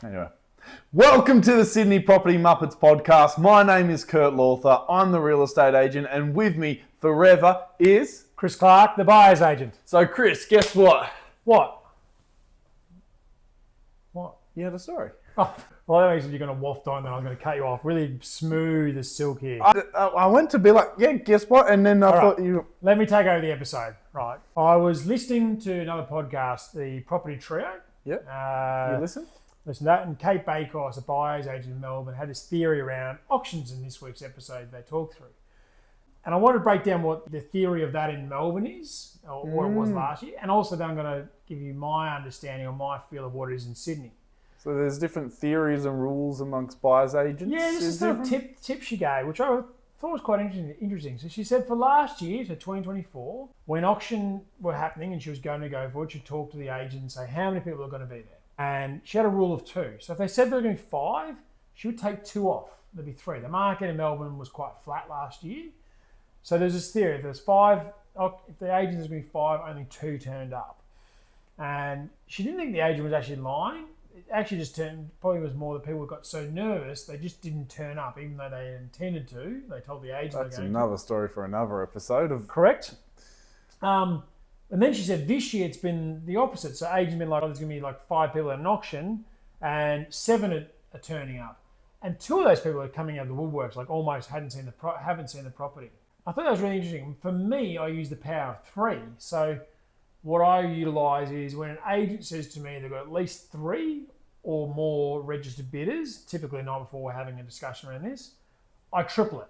Anyway, welcome to the Sydney Property Muppets podcast. My name is Kurt Lawther. I'm the real estate agent, and with me forever is Chris Clark, the buyer's agent. So, Chris, guess what? What? You had a story. Oh, well, that means you're going to waft on, then I'm going to cut you off. Really smooth as silk here. I went to be like, yeah, guess what? And then I thought you... Let me take over the episode. Right. I was listening to another podcast, the Property Trio. Yep. You listen? Listen to that. And Cate Bakos, a buyer's agent in Melbourne, had this theory around auctions in this week's episode they talked through. And I want to break down what the theory of that in Melbourne is, or what it was last year. And also then I'm going to give you my understanding or my feel of what it is in Sydney. So there's different theories and rules amongst buyer's agents? Yeah, this is sort of tip she gave, which I thought was quite interesting. So she said for last year, so 2024, when auction were happening and she was going to go for it, she'd talk to the agent and say how many people are going to be there. And she had a rule of 2. So if they said there were going to be 5, she would take 2 off. There'd be 3. The market in Melbourne was quite flat last year. So there's this theory, if there's 5, if the agent was going to be 5, only 2 turned up. And she didn't think the agent was actually lying. It actually just probably was more that people got so nervous, they just didn't turn up, even though they intended to. They told the agent That's another story for another episode of... Correct. And then she said this year it's been the opposite. So agents been like, oh, there's going to be like 5 people at an auction and 7 are turning up. And 2 of those people are coming out of the woodworks, like almost haven't seen the property. I thought that was really interesting. For me, I use the power of 3. So what I utilise is when an agent says to me they've got at least 3 or more registered bidders, typically the night before we're having a discussion around this, I triple it.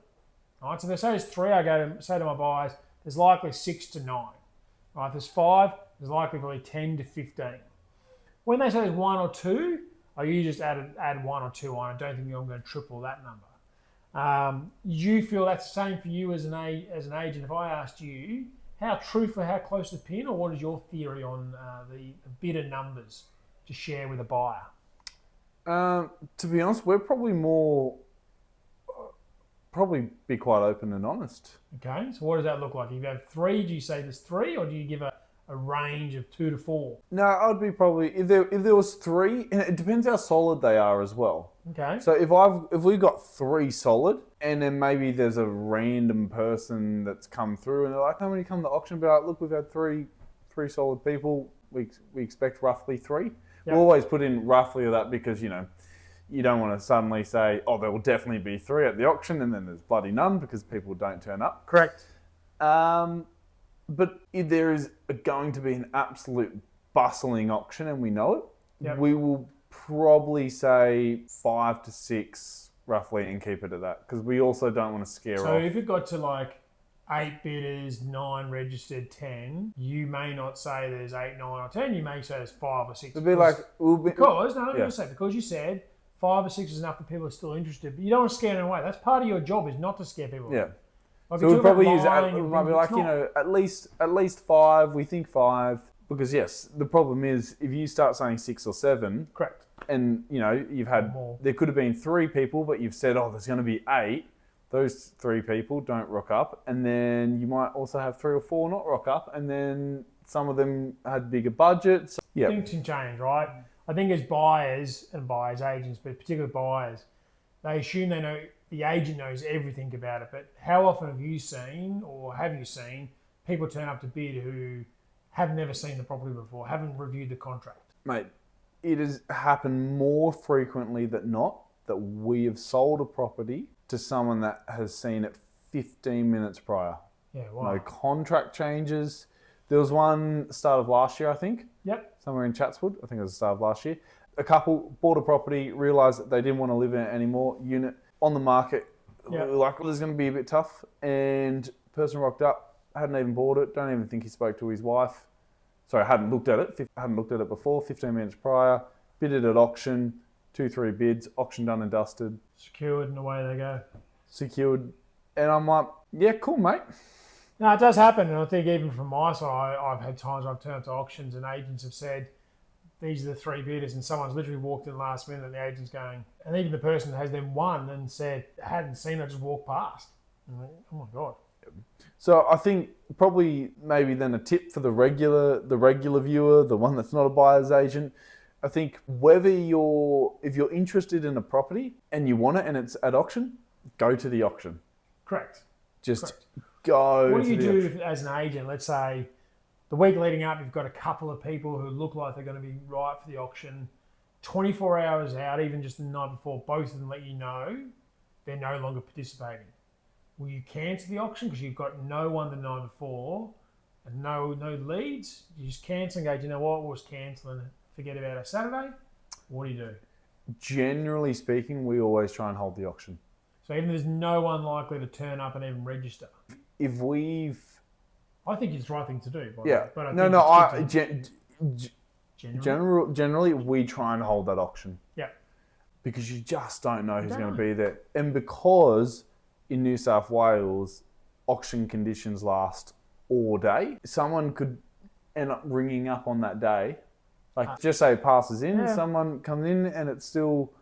All right, so if they say there's 3, I say to my buyers, there's likely 6 to 9. Right, if there's 5, there's likely probably 10 to 15. When they say there's 1 or 2, I usually just add 1 or 2 on. I don't think I'm going to triple that number. You feel that's the same for you as an agent? If I asked you, how truthful, how close to the pin, or what is your theory on the bidder numbers to share with a buyer? To be honest, we're probably be quite open and honest. Okay, so what does that look like? If you have 3, do you say there's 3, or do you give a range of 2 to 4? No, I'd be probably if there was 3, and it depends how solid they are as well. Okay. So if we got 3 solid, and then maybe there's a random person that's come through, and they're like, how many come to auction? Be like, look, we've had three solid people. We expect roughly 3. Yep. We'll always put in roughly of that because you don't want to suddenly say, oh, there will definitely be 3 at the auction, and then there's bloody none because people don't turn up. Correct. But if there is going to be an absolute bustling auction, and we know it, yep, we will probably say 5 to 6 roughly and keep it at that because we also don't want to scare off. So if it got to like 8 bidders, 9 registered, 10, you may not say there's 8, 9 or 10. You may say there's 5 or 6. It'd be like... Because you said 5 or 6 is enough for people who are still interested, but you don't want to scare them away. That's part of your job, is not to scare people. Yeah. Like so we'll probably use might be like, at least 5, we think 5. Because yes, the problem is if you start saying 6 or 7, correct, and you've had more. There could have been 3 people, but you've said, oh, there's going to be 8. Those 3 people don't rock up, and then you might also have 3 or 4 not rock up, and then some of them had bigger budgets. Yeah, things can change, right? I think as buyers and buyers agents, but particularly buyers, they assume they know the agent knows everything about it. But how often have you seen people turn up to bid who have never seen the property before, haven't reviewed the contract? Mate, it has happened more frequently than not that we have sold a property to someone that has seen it 15 minutes prior. Yeah, wow. No contract changes. There was one start of last year, I think. Yep. Somewhere in Chatswood. I think it was the start of last year. A couple bought a property, realised that they didn't want to live in it anymore. Unit on the market. Yep. We were like, well, this is going to be a bit tough. And person rocked up, hadn't even bought it. Don't even think he spoke to his wife. Sorry, hadn't looked at it before. 15 minutes prior. Bid it at auction. 2-3 bids. Auction done and dusted. Secured, and away they go. Secured. And I'm like, yeah, cool, mate. No, it does happen. And I think even from my side, I've had times I've turned up to auctions and agents have said, these are the 3 bidders, and someone's literally walked in last minute and the agent's going, and even the person that has them won and said, hadn't seen it, just walked past. I'm like, oh my God. So I think probably maybe then a tip for the regular viewer, the one that's not a buyer's agent, I think if you're interested in a property and you want it and it's at auction, go to the auction. Correct. Just go. What do you to the do auction. as an agent? Let's say the week leading up, you've got a couple of people who look like they're going to be right for the auction. 24 hours out, even just the night before, both of them let you know they're no longer participating. Will you cancel the auction because you've got no one the night before and no leads? You just cancel and go, do you know what, we'll just cancel and forget about our Saturday? What do you do? Generally speaking, we always try and hold the auction. So even there's no one likely to turn up and even register. I think it's the right thing to do. By the way, but I think generally we try and hold that auction. Yeah. Because you just don't know who's going to be there. And because in New South Wales, auction conditions last all day, someone could end up ringing up on that day. Like, just say it passes in, someone comes in and it's still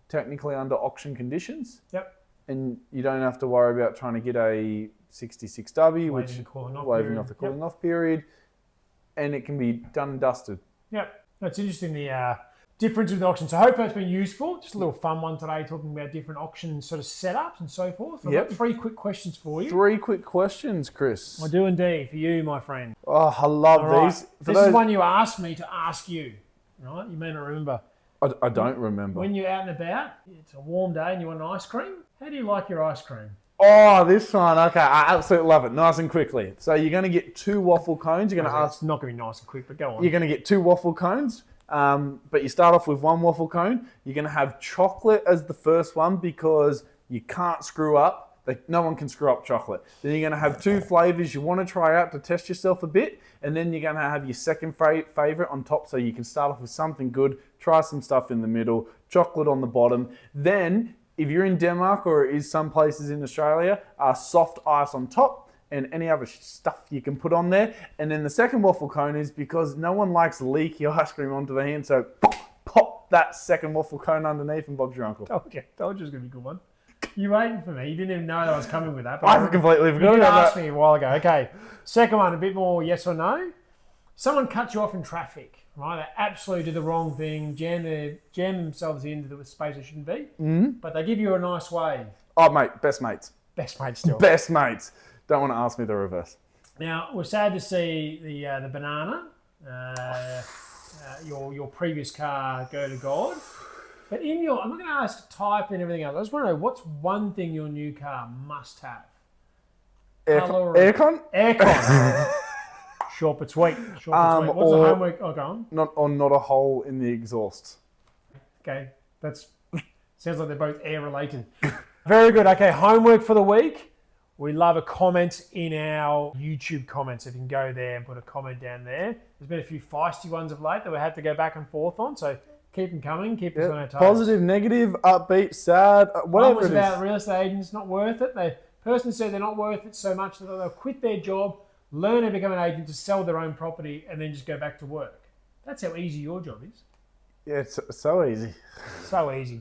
technically under auction conditions. Yep. And you don't have to worry about trying to get a 66W, waiving off the calling off period. And it can be done and dusted. Yep. It's interesting, the difference with the auction. So I hope that's been useful. Just a little fun one today, talking about different auction sort of setups and so forth. I've got 3 quick questions for you. 3 quick questions, Chris. I do indeed, for you, my friend. Oh, I love these. This is one you asked me to ask you, right? You may not remember. I don't remember. When you're out and about, it's a warm day and you want an ice cream, how do you like your ice cream? Oh, this one. Okay, I absolutely love it. Nice and quickly. So you're going to get 2 waffle cones. You're going to ask. It's not going to be nice and quick, but go on. You're going to get 2 waffle cones, but you start off with 1 waffle cone. You're going to have chocolate as the first one because you can't screw up. No one can screw up chocolate. Then you're going to have 2 flavors you want to try out to test yourself a bit, and then you're going to have your second favorite on top, so you can start off with something good, try some stuff in the middle, chocolate on the bottom. Then, if you're in Denmark or is some places in Australia, soft ice on top and any other stuff you can put on there. And then the second waffle cone is because no one likes leaky ice cream onto the hand, so pop that second waffle cone underneath and Bob's your uncle. Okay, told you it was going to be a good one. You waiting for me. You didn't even know that I was coming with that. But I completely forgot about that. You asked me a while ago. Okay, second one, a bit more yes or no. Someone cuts you off in traffic. Right, they absolutely do the wrong thing, jam themselves into the space they shouldn't be, but they give you a nice wave. Oh, mate, best mates. Best mates still. Best mates. Don't want to ask me the reverse. Now, we're sad to see the banana, your previous car go to God. But I'm not going to ask type and everything else. I just want to know, what's one thing your new car must have? Aircon? Aircon. Short but sweet. What's the homework? Oh, go on. Not a hole in the exhaust. Okay, that's sounds like they're both air related. Very good. Okay, homework for the week. We love a comment in our YouTube comments. If you can go there and put a comment down there. There's been a few feisty ones of late that we had to go back and forth on, so keep them coming. Keep us on our toes. Positive, negative, upbeat, sad, whatever One was it is. about real estate agents not worth it. The person said they're not worth it so much that they'll quit their job, learn how to become an agent to sell their own property, and then just go back to work. That's how easy your job is. Yeah, it's so easy. So easy.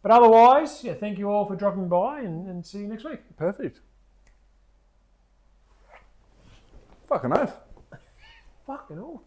But otherwise, thank you all for dropping by and see you next week. Perfect. Fucking oath. Fucking oath.